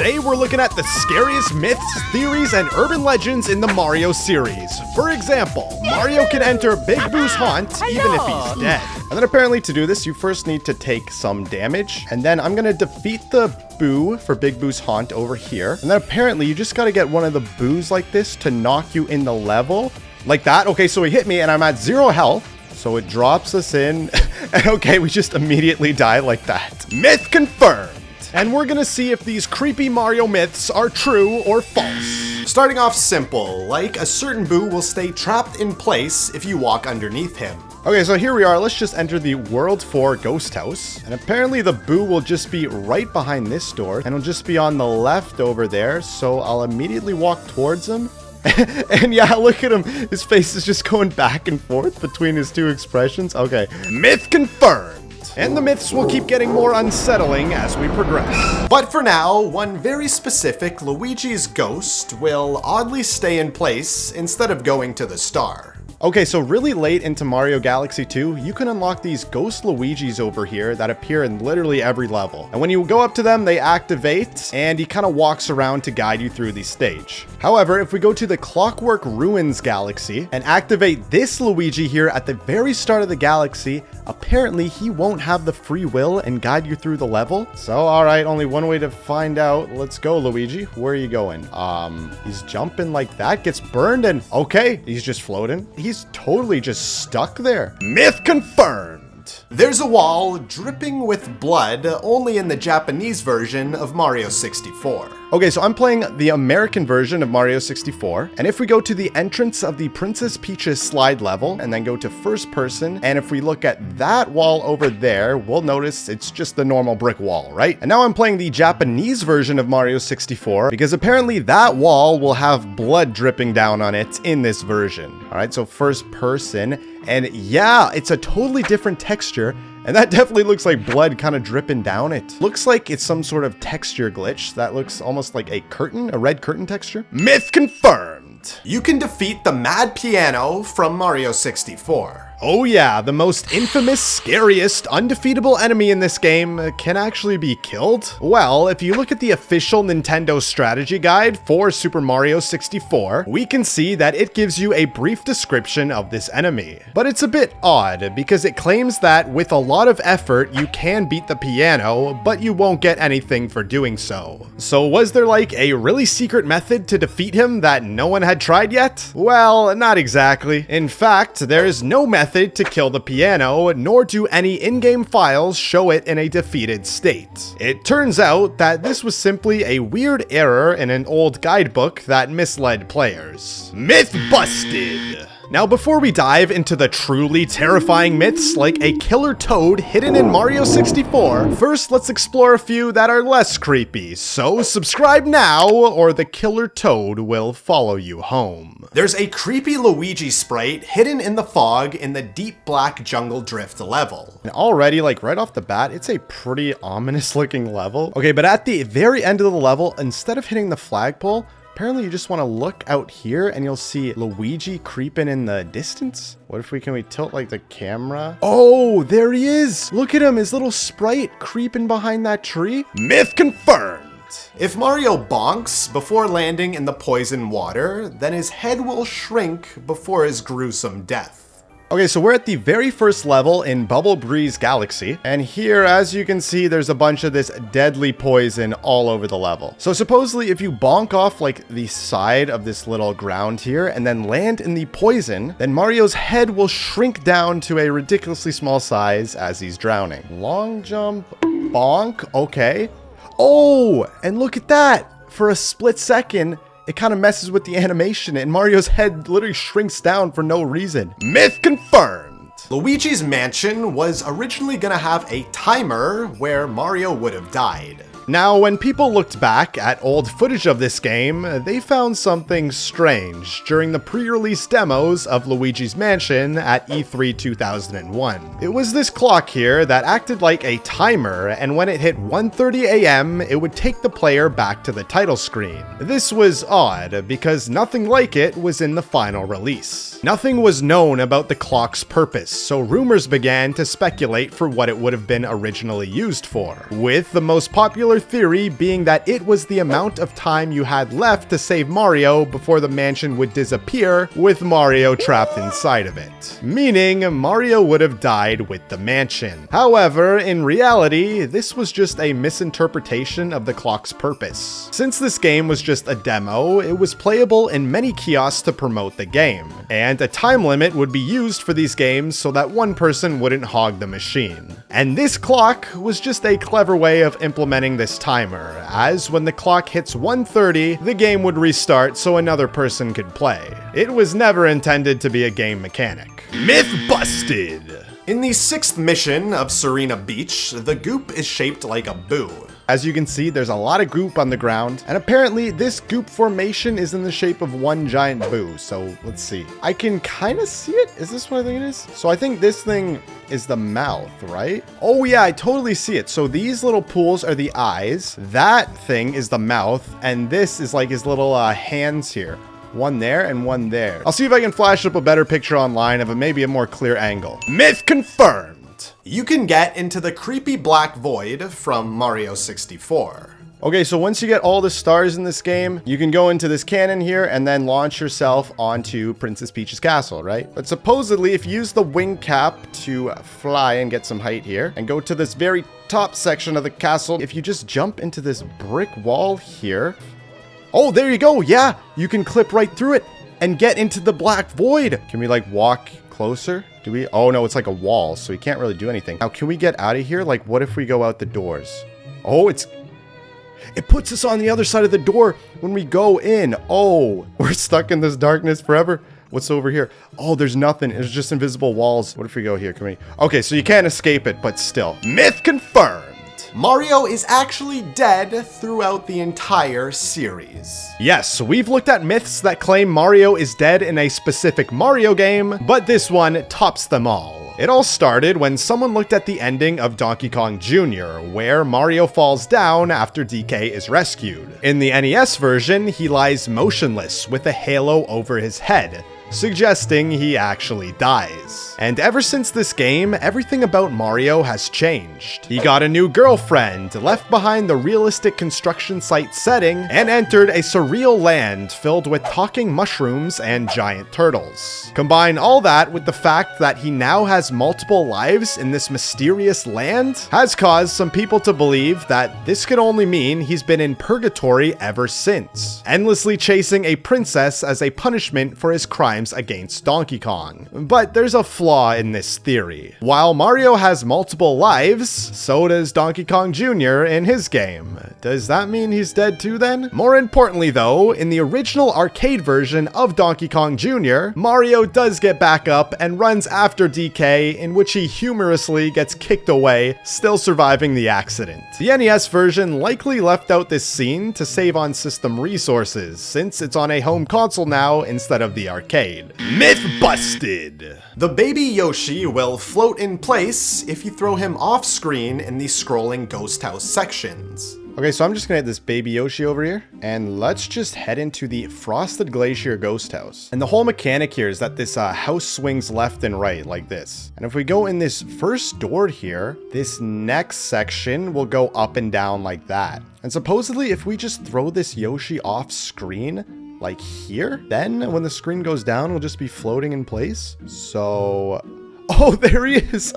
Today we're looking at the scariest myths, theories, and urban legends in the Mario series. For example, Mario can enter Big Boo's haunt even if he's dead. And then apparently to do this, you first need to take some damage. And then I'm gonna defeat the Boo for Big Boo's haunt over here. And then apparently you just gotta get one of the Boos like this to knock you in the level. Like that. Okay, so he hit me and I'm at 0 health. So it drops us in. And okay, we just immediately die like that. Myth confirmed. And we're gonna see if these creepy Mario myths are true or false. Starting off simple, like a certain Boo will stay trapped in place if you walk underneath him. Okay, so here we are. Let's just enter the World 4 Ghost House. And apparently the Boo will just be right behind this door. And it'll just be on the left over there. So I'll immediately walk towards him. And yeah, look at him. His face is just going back and forth between his two expressions. Okay, myth confirmed. And the myths will keep getting more unsettling as we progress. But for now, one very specific Luigi's ghost will oddly stay in place instead of going to the star. Okay, so really late into Mario Galaxy 2, you can unlock these ghost Luigis over here that appear in literally every level. And when you go up to them, they activate, and he kind of walks around to guide you through the stage. However, if we go to the Clockwork Ruins Galaxy and activate this Luigi here at the very start of the galaxy, apparently he won't have the free will and guide you through the level. So, alright, only one way to find out. Let's go, Luigi. Where are you going? He's jumping like that, gets burned, and okay, he's just floating. He's totally just stuck there. Myth confirmed. There's a wall dripping with blood only in the Japanese version of Mario 64. Okay, so I'm playing the American version of Mario 64, and if we go to the entrance of the Princess Peach's slide level, and then go to first person, and if we look at that wall over there, we'll notice it's just the normal brick wall, right? And now I'm playing the Japanese version of Mario 64, because apparently that wall will have blood dripping down on it in this version. All right, so first person, and yeah, it's a totally different texture. And that definitely looks like blood kind of dripping down it. Looks like it's some sort of texture glitch. That looks almost like a curtain, a red curtain texture. Myth confirmed. You can defeat the Mad Piano from Mario 64. Oh yeah, the most infamous, scariest, undefeatable enemy in this game can actually be killed? Well, if you look at the official Nintendo strategy guide for Super Mario 64, we can see that it gives you a brief description of this enemy. But it's a bit odd, because it claims that with a lot of effort, you can beat the piano, but you won't get anything for doing so. So was there like a really secret method to defeat him that no one had tried yet? Well, not exactly. In fact, there is no method to kill the piano, nor do any in-game files show it in a defeated state. It turns out that this was simply a weird error in an old guidebook that misled players. Myth busted! Now, before we dive into the truly terrifying myths like a killer toad hidden in Mario 64, first let's explore a few that are less creepy. So subscribe now, or the killer toad will follow you home. There's a creepy Luigi sprite hidden in the fog in the deep black jungle drift level. And already, like right off the bat, it's a pretty ominous looking level. Okay, but at the very end of the level, instead of hitting the flagpole, apparently you just want to look out here and you'll see Luigi creeping in the distance. What if can we tilt like the camera? Oh, there he is. Look at him, his little sprite creeping behind that tree. Myth confirmed. If Mario bonks before landing in the poison water, then his head will shrink before his gruesome death. Okay, so we're at the very first level in Bubble Breeze Galaxy, and here, as you can see, there's a bunch of this deadly poison all over the level. So supposedly, if you bonk off like the side of this little ground here, and then land in the poison, then Mario's head will shrink down to a ridiculously small size as he's drowning. Long jump, bonk, okay. Oh, and look at that! For a split second, it kind of messes with the animation and Mario's head literally shrinks down for no reason. Myth confirmed! Luigi's mansion was originally gonna have a timer where Mario would have died. Now, when people looked back at old footage of this game, they found something strange during the pre-release demos of Luigi's Mansion at E3 2001. It was this clock here that acted like a timer, and when it hit 1:30 a.m., it would take the player back to the title screen. This was odd, because nothing like it was in the final release. Nothing was known about the clock's purpose, so rumors began to speculate for what it would have been originally used for, with the most popular theory being that it was the amount of time you had left to save Mario before the mansion would disappear with Mario trapped inside of it. Meaning, Mario would have died with the mansion. However, in reality, this was just a misinterpretation of the clock's purpose. Since this game was just a demo, it was playable in many kiosks to promote the game, and a time limit would be used for these games so that one person wouldn't hog the machine. And this clock was just a clever way of implementing this timer, as when the clock hits 1:30, the game would restart so another person could play. It was never intended to be a game mechanic. Myth busted! In the 6th mission of Serena Beach, the goop is shaped like a boo. As you can see, there's a lot of goop on the ground, and apparently this goop formation is in the shape of one giant boo. So let's see. I can kind of see it. Is this what I think it is? So I think this thing is the mouth, right? Oh yeah, I totally see it. So these little pools are the eyes. That thing is the mouth, and this is like his little hands here. One there and one there. I'll see if I can flash up a better picture online of maybe a more clear angle. Myth confirmed! You can get into the creepy black void from Mario 64. Okay, so once you get all the stars in this game, you can go into this cannon here and then launch yourself onto Princess Peach's castle, right? But supposedly, if you use the wing cap to fly and get some height here, and go to this very top section of the castle, if you just jump into this brick wall here... Oh, there you go. Yeah, you can clip right through it and get into the black void. Can we like walk closer? Do we? Oh no, it's like a wall, so we can't really do anything. Now, can we get out of here? Like, what if we go out the doors? Oh, it puts us on the other side of the door when we go in. Oh, we're stuck in this darkness forever. What's over here? Oh, there's nothing. There's just invisible walls. What if we go here? Can we? Okay, so you can't escape it, but still. Myth confirmed. Mario is actually dead throughout the entire series. Yes, we've looked at myths that claim Mario is dead in a specific Mario game, but this one tops them all. It all started when someone looked at the ending of Donkey Kong Jr., where Mario falls down after DK is rescued. In the NES version, he lies motionless with a halo over his head, suggesting he actually dies. And ever since this game, everything about Mario has changed. He got a new girlfriend, left behind the realistic construction site setting, and entered a surreal land filled with talking mushrooms and giant turtles. Combine all that with the fact that he now has multiple lives in this mysterious land, has caused some people to believe that this could only mean he's been in purgatory ever since, endlessly chasing a princess as a punishment for his crimes against Donkey Kong. But there's a flaw in this theory. While Mario has multiple lives, so does Donkey Kong Jr. in his game. Does that mean he's dead too then? More importantly though, in the original arcade version of Donkey Kong Jr., Mario does get back up and runs after DK, in which he humorously gets kicked away, still surviving the accident. The NES version likely left out this scene to save on system resources, since it's on a home console now instead of the arcade. Myth busted! The baby Yoshi will float in place if you throw him off screen in the scrolling ghost house sections. Okay, so I'm just gonna hit this baby Yoshi over here, and let's just head into the Frosted Glacier ghost house. And the whole mechanic here is that this house swings left and right like this. And if we go in this first door here, this next section will go up and down like that. And supposedly if we just throw this Yoshi off screen, like here, then when the screen goes down, we'll just be floating in place. So, oh, there he is.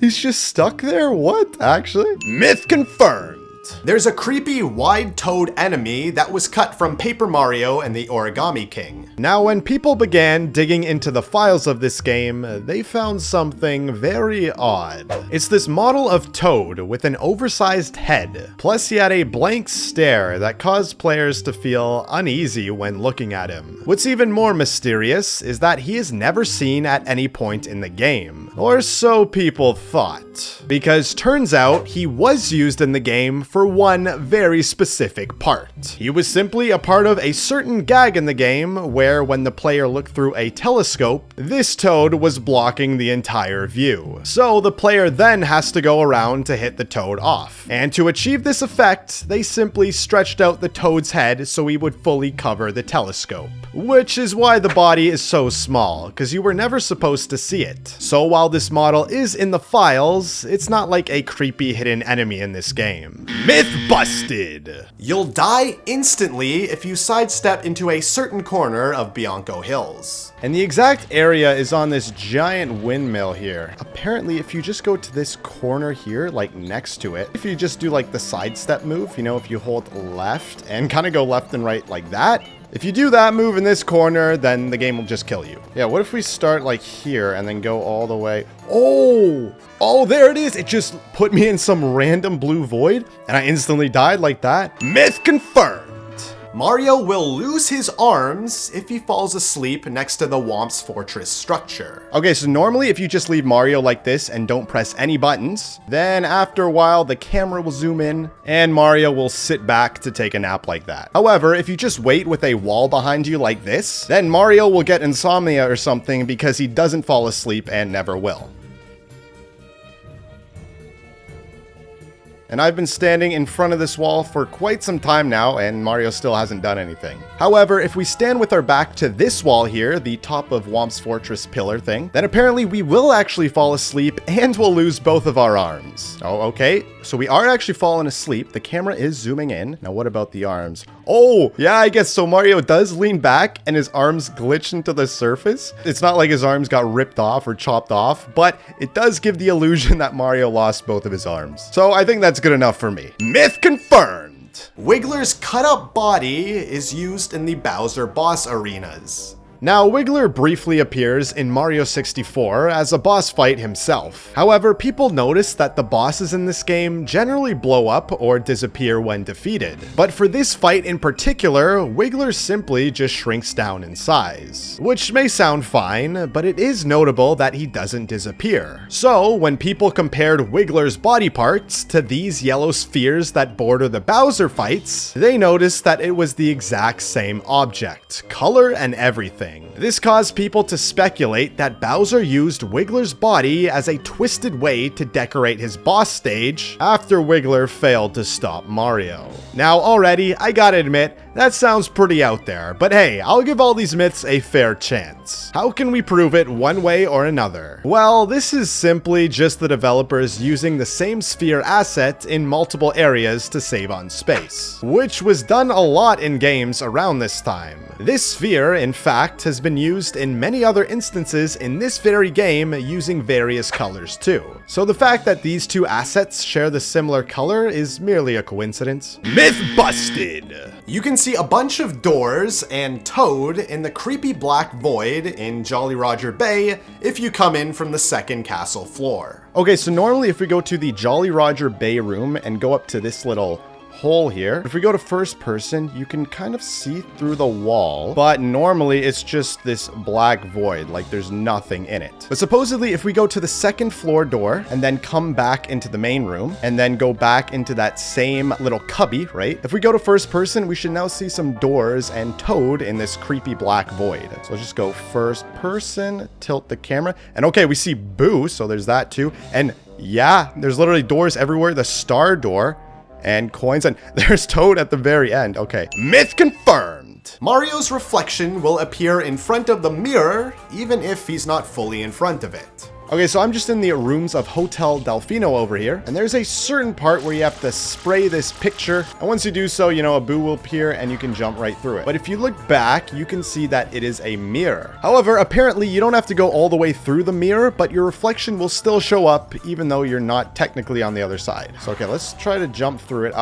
He's just stuck there. What? Actually, myth confirmed. There's a creepy wide-toed enemy that was cut from Paper Mario and the Origami King. Now, when people began digging into the files of this game, they found something very odd. It's this model of Toad with an oversized head, plus he had a blank stare that caused players to feel uneasy when looking at him. What's even more mysterious is that he is never seen at any point in the game, or so people thought, because turns out he was used in the game for one very specific part. He was simply a part of a certain gag in the game where when the player looked through a telescope, this Toad was blocking the entire view. So the player then has to go around to hit the Toad off. And to achieve this effect, they simply stretched out the Toad's head so he would fully cover the telescope. Which is why the body is so small, because you were never supposed to see it. So while while this model is in the files, it's not like a creepy hidden enemy in this game. Myth busted! You'll die instantly if you sidestep into a certain corner of Bianco Hills. And the exact area is on this giant windmill here. Apparently, if you just go to this corner here, like next to it, if you just do like the sidestep move, you know, if you hold left and kind of go left and right like that, if you do that move in this corner, then the game will just kill you. Yeah, what if we start like here and then go all the way? Oh, there it is. It just put me in some random blue void and I instantly died like that. Myth confirmed. Mario will lose his arms if he falls asleep next to the Whomp's Fortress structure. Okay, so normally if you just leave Mario like this and don't press any buttons, then after a while the camera will zoom in and Mario will sit back to take a nap like that. However, if you just wait with a wall behind you like this, then Mario will get insomnia or something because he doesn't fall asleep and never will. And I've been standing in front of this wall for quite some time now, and Mario still hasn't done anything. However, if we stand with our back to this wall here, the top of Whomp's Fortress pillar thing, then apparently we will actually fall asleep and we'll lose both of our arms. Oh, okay. So we are actually falling asleep. The camera is zooming in. Now, what about the arms? Oh, yeah, I guess so. Mario does lean back and his arms glitch into the surface. It's not like his arms got ripped off or chopped off, but it does give the illusion that Mario lost both of his arms. So I think that's good enough for me. Myth confirmed. Wiggler's cut-up body is used in the Bowser boss arenas. Now, Wiggler briefly appears in Mario 64 as a boss fight himself. However, people notice that the bosses in this game generally blow up or disappear when defeated. But for this fight in particular, Wiggler simply just shrinks down in size. Which may sound fine, but it is notable that he doesn't disappear. So, when people compared Wiggler's body parts to these yellow spheres that border the Bowser fights, they noticed that it was the exact same object, color and everything. This caused people to speculate that Bowser used Wiggler's body as a twisted way to decorate his boss stage after Wiggler failed to stop Mario. Now already, I gotta admit, that sounds pretty out there, but hey, I'll give all these myths a fair chance. How can we prove it one way or another? Well, this is simply just the developers using the same sphere asset in multiple areas to save on space, which was done a lot in games around this time. This sphere, in fact, has been used in many other instances in this very game using various colors too. So the fact that these two assets share the similar color is merely a coincidence. Myth busted! You can see a bunch of doors and Toad in the creepy black void in Jolly Roger Bay if you come in from the second castle floor. Okay, so normally if we go to the Jolly Roger Bay room and go up to this little hole here, if we go to first person, you can kind of see through the wall, but normally it's just this black void, like there's nothing in it. But supposedly if we go to the second floor door and then come back into the main room and then go back into that same little cubby, right? If we go to first person, we should now see some doors and Toad in this creepy black void. So let's just go first person, tilt the camera, and okay, we see Boo, so there's that too. And yeah, there's literally doors everywhere. The star door and coins, and there's Toad at the very end. Okay, myth confirmed. Mario's reflection will appear in front of the mirror, even if he's not fully in front of it. Okay, so I'm just in the rooms of Hotel Delfino over here, and there's a certain part where you have to spray this picture, and once you do so, you know, a Boo will appear and you can jump right through it. But if you look back, you can see that it is a mirror. However, apparently you don't have to go all the way through the mirror, but your reflection will still show up even though you're not technically on the other side. So okay, let's try to jump through it.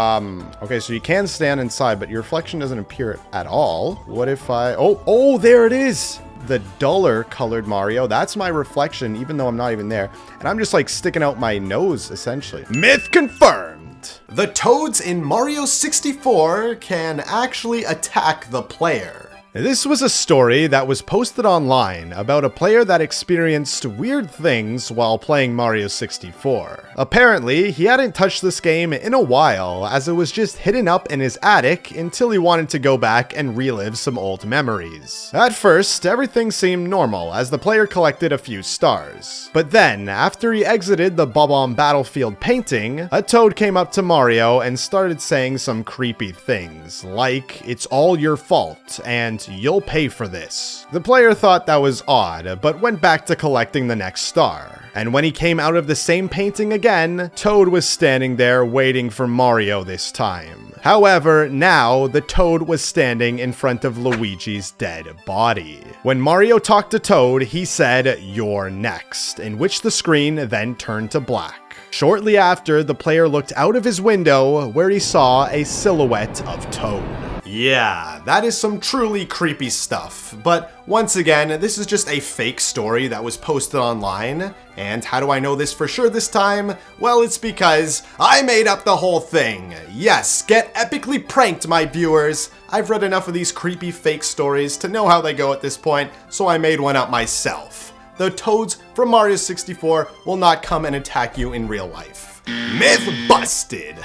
Okay, so you can stand inside, but your reflection doesn't appear at all. What if I, oh, there it is. The duller colored Mario, that's my reflection, even though I'm not even there. And I'm just like sticking out my nose, essentially. Myth confirmed! The Toads in Mario 64 can actually attack the player. This was a story that was posted online about a player that experienced weird things while playing Mario 64. Apparently, he hadn't touched this game in a while, as it was just hidden up in his attic until he wanted to go back and relive some old memories. At first, everything seemed normal as the player collected a few stars. But then, after he exited the Bob-omb Battlefield painting, a Toad came up to Mario and started saying some creepy things, like, "It's all your fault," and quote, "You'll pay for this." The player thought that was odd, but went back to collecting the next star. And when he came out of the same painting again, Toad was standing there waiting for Mario this time. However, now the Toad was standing in front of Luigi's dead body. When Mario talked to Toad, he said, "You're next," in which the screen then turned to black. Shortly after, the player looked out of his window where he saw a silhouette of Toad. Yeah, that is some truly creepy stuff. But once again, this is just a fake story that was posted online. And how do I know this for sure this time? Well, it's because I made up the whole thing. Yes, get epically pranked, my viewers. I've read enough of these creepy fake stories to know how they go at this point, so I made one up myself. The Toads from Mario 64 will not come and attack you in real life. Myth busted!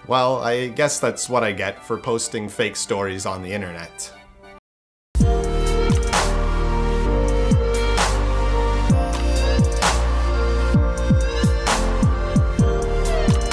Well, I guess that's what I get for posting fake stories on the internet.